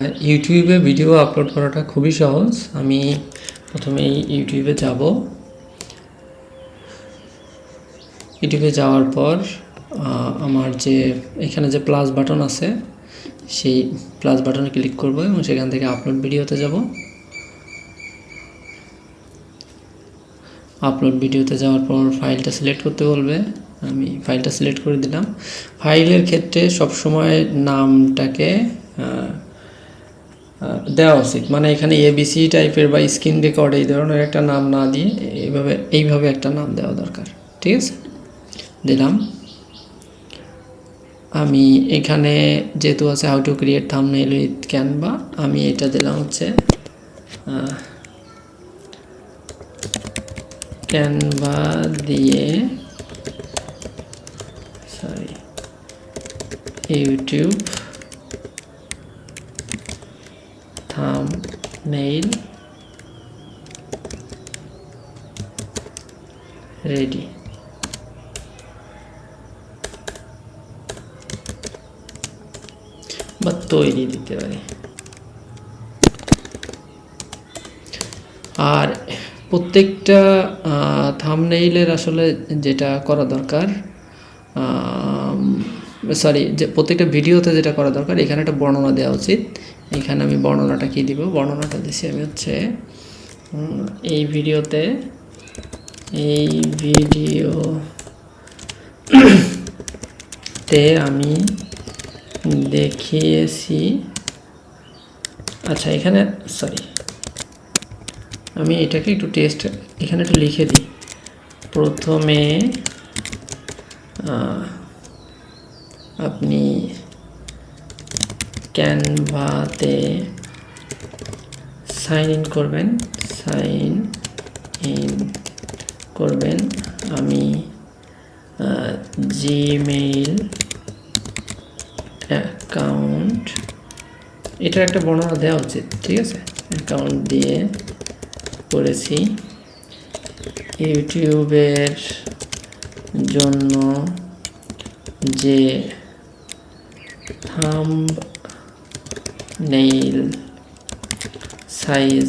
ইউটিউবে video upload করাটা খুবই সহজ। আমি প্রথমেই ইউটিউবে যাব। ইউটিউবে যাওয়ার পর আমার যে এখানে যে প্লাস বাটন আছে সেই প্লাস বাটনে ক্লিক করব এবং সেখান থেকে আপলোড ভিডিওতে যাব। আপলোড ভিডিওতে যাওয়ার পর ফাইলটা সিলেক্ট করতে বলবে, আমি ফাইলটা সিলেক্ট করে দিলাম। ফাইলের ক্ষেত্রে সবসময় নামটাকে দেওয়া উচিত, মানে এখানে এবিসি টাইপের বা স্ক্রিন রেকর্ড এই ধরনের একটা নাম না দিয়ে এইভাবে একটা নাম দেওয়া দরকার। ঠিক আছে, দিলাম। আমি এখানে যেহেতু আছে how to create thumbnail with Canva, আমি এটা দিলাম হচ্ছে ক্যানভা দিয়ে ইউটিউব থাম্বনেইল রেডি। বা তৈরি দিতে পারি। আর প্রত্যেকটা থাম্বনেইলের আসলে যেটা করা দরকার, যে প্রত্যেকটা ভিডিওতে যেটা করা দরকার, এখানে একটা বর্ণনা দেওয়া উচিত। এখানে আমি বর্ণনাটা কি দিব, বর্ণনাটা দিচ্ছি আমি হচ্ছে এই ভিডিওতে আমি দেখিয়েছি। আচ্ছা, এখানে আমি এটাকে একটু টেস্ট এখানে একটু লিখে দিই। প্রথমে আপনি ক্যানভাতে সাইন ইন করবেন। আমি জিমেইল অ্যাকাউন্ট, এটার একটা বর্ণনা দেওয়া উচিত। ঠিক আছে, অ্যাকাউন্ট দিয়ে করেছি। ইউটিউবের জন্য যে থাম্বনেইল সাইজ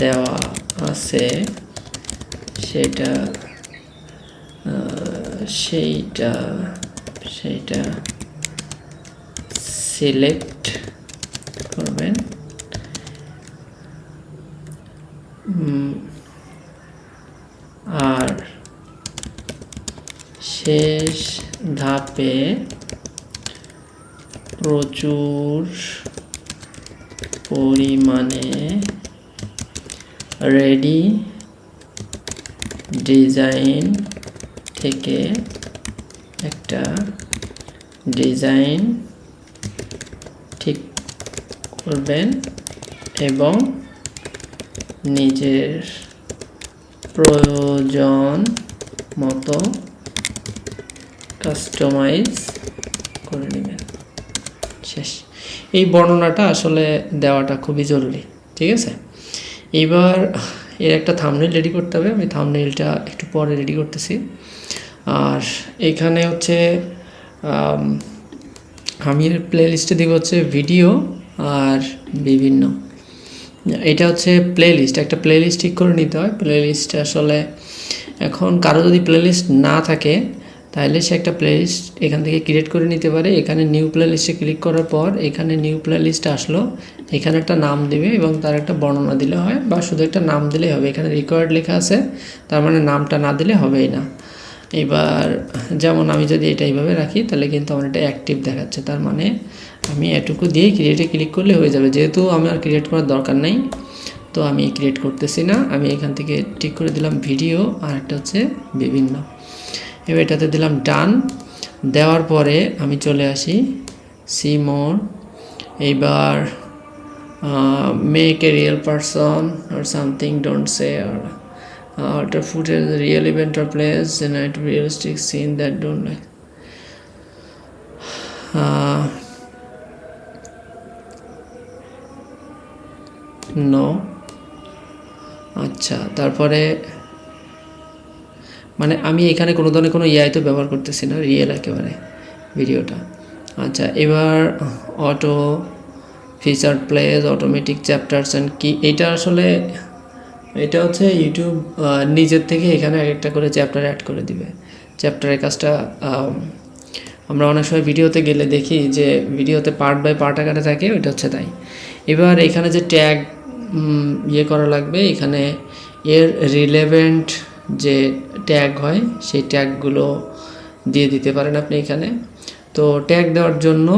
দেওয়া আছে সেইটা সিলেক্ট করবেন। আর শেষ ধাপে প্রচুর পরিমাণে রেডি ডিজাইন থেকে একটা ডিজাইন ঠিক করবেন এবং নিজের প্রয়োজন মতো কাস্টমাইজ করে নেবেন। শেষ। এই বর্ণনাটা আসলে দেওয়াটা খুবই জরুরি। ঠিক আছে, এবার এর একটা থাম্বনেইল রেডি করতে হবে। আমি থাম্বনেইলটা একটু পরে রেডি করতেছি। আর এখানে হচ্ছে আমি প্লে লিস্টে দিব হচ্ছে ভিডিও আর বিভিন্ন, এটা হচ্ছে প্লে লিস্ট। একটা প্লে লিস্ট ঠিক করে নিতে হয়। প্লে লিস্ট আসলে এখন কারো যদি প্লে লিস্ট না থাকে তাহলে সে একটা প্লে লিস্ট এখান থেকে ক্রিয়েট করে নিতে পারে। এখানে নিউ প্লে লিস্টে ক্লিক করার পর এখানে নিউ প্লে লিস্ট আসলো, এখানে একটা নাম দেবে এবং তার একটা বর্ণনা দিলে হয়, বা শুধু একটা নাম দিলেই হবে। এখানে রিকোয়ার্ড লেখা আছে, তার মানে নামটা না দিলে হবেই না। এবার যেমন আমি যদি এটা এইভাবে রাখি তাহলে কিন্তু আমার এটা অ্যাক্টিভ দেখাচ্ছে, তার মানে আমি এটুকু দিয়েই ক্রিয়েটে ক্লিক করলে হয়ে যাবে। যেহেতু আমার ক্রিয়েট করার দরকার নেই, তো আমি ক্রিয়েট করতেছি না। আমি এখান থেকে ঠিক করে দিলাম ভিডিও, আর একটা হচ্ছে বিভিন্ন। এবার এটাতে দিলাম ডান। দেওয়ার পরে আমি চলে আসি সি মোর। এইবার make a real person or something, don't say or alter footage, the real event or place, generate realistic scene that don't like no। আচ্ছা, তারপরে মানে আমি এখানে কোনো ধরনের কোনো এআই তো ব্যবহার করতেছি না, রিয়েল একেবারে ভিডিওটা। আচ্ছা, এবার auto featured place, automatic chapters and কি। এটা আসলে এটা হচ্ছে ইউটিউব নিজের থেকে এখানে একটা করে চ্যাপ্টার অ্যাড করে দিবে। চ্যাপ্টারের কাজটা আমরা অনেক সময় ভিডিওতে গেলে দেখি যে ভিডিওতে পার্ট বাই পার্ট আকারে থাকে, ওইটা হচ্ছে তাই। এবার এখানে যে ট্যাগ ইয়ে করা লাগবে, এখানে এর রিলেভেন্ট যে ট্যাগ হয় সেই ট্যাগগুলো দিয়ে দিতে পারেন আপনি এখানে। তো ট্যাগ দেওয়ার জন্য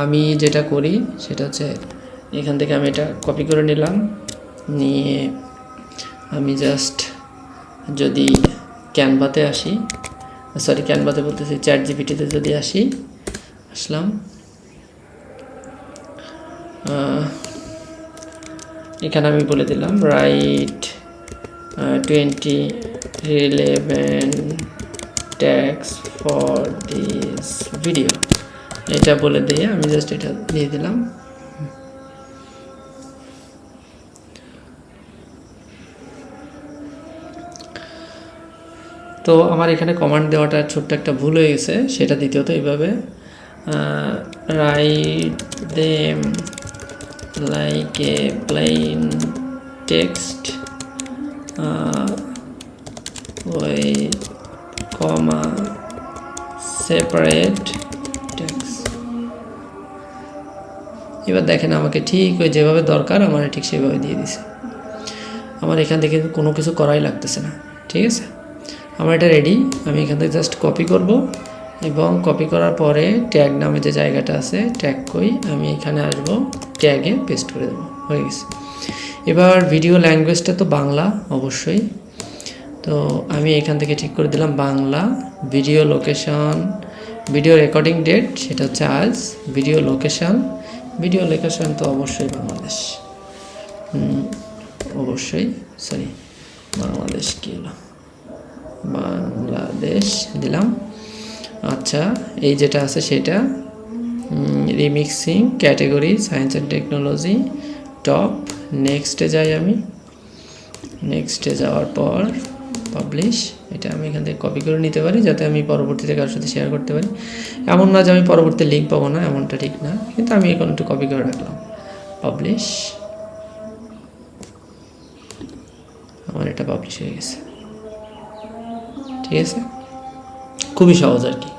আমি যেটা করি সেটা হচ্ছে এখান থেকে আমি এটা কপি করে নিলাম, নিয়ে আমি জাস্ট যদি ক্যানভাতে আসি, সরি ক্যানভাতে বলতেছি চ্যাট জিপিটিতে যদি আসলাম, এখানে আমি বলে দিলাম right 20 relevant tags for this video, এটা বলে দিয়ে আমি জাস্ট এটা দিয়ে দিলাম। তো আমার এখানে কমান্ড দেওয়াটা ছোট্ট একটা ভুল হয়ে গেছে, সেটা দ্বিতীয়ত এইভাবে write them like a plane text with comma separate text। এবার দেখেন আমাকে ঠিক ওই যেভাবে দরকার আমার ঠিক সেভাবে দিয়ে দিছে। আমার এখান থেকে কোনো কিছু করাই লাগতেছে না, ঠিক আছে। আমার এটা রেডি। আমি এখান থেকে জাস্ট কপি করব এবং কপি করার পরে ট্যাগ নামে যে জায়গাটা আছে, ট্যাগ কই, আমি এখানে আসব, ট্যাগে পেস্ট করে দেবো, হয়ে গেছে। এবার ভিডিও ল্যাঙ্গুয়েজটা তো বাংলা অবশ্যই, তো আমি এখান থেকে ঠিক করে দিলাম Bangla. Video location, video recording date সেটা হচ্ছে আজ। ভিডিও লোকেশন তো অবশ্যই বাংলাদেশ, অবশ্যই সরি বাংলাদেশ কী হলো, বাংলাদেশ দিলাম। আচ্ছা, এই যেটা আছে সেটা remixing, category science and technology, top. নেক্সটে যাই আমি, নেক্সটে যাওয়ার পর পাবলিশ, এটা আমি এখান থেকে কপি করে নিতে পারি যাতে আমি পরবর্তীতে কারোর সাথে শেয়ার করতে পারি। এমন না যে আমি পরবর্তী লিঙ্ক পাবো না, এমনটা ঠিক না, কিন্তু আমি এখন একটু কপি করে রাখলাম, পাবলিশ। আমার এটা পাবলিশ হয়ে গেছে, ঠিক আছে। খুবই সহজ আর কি।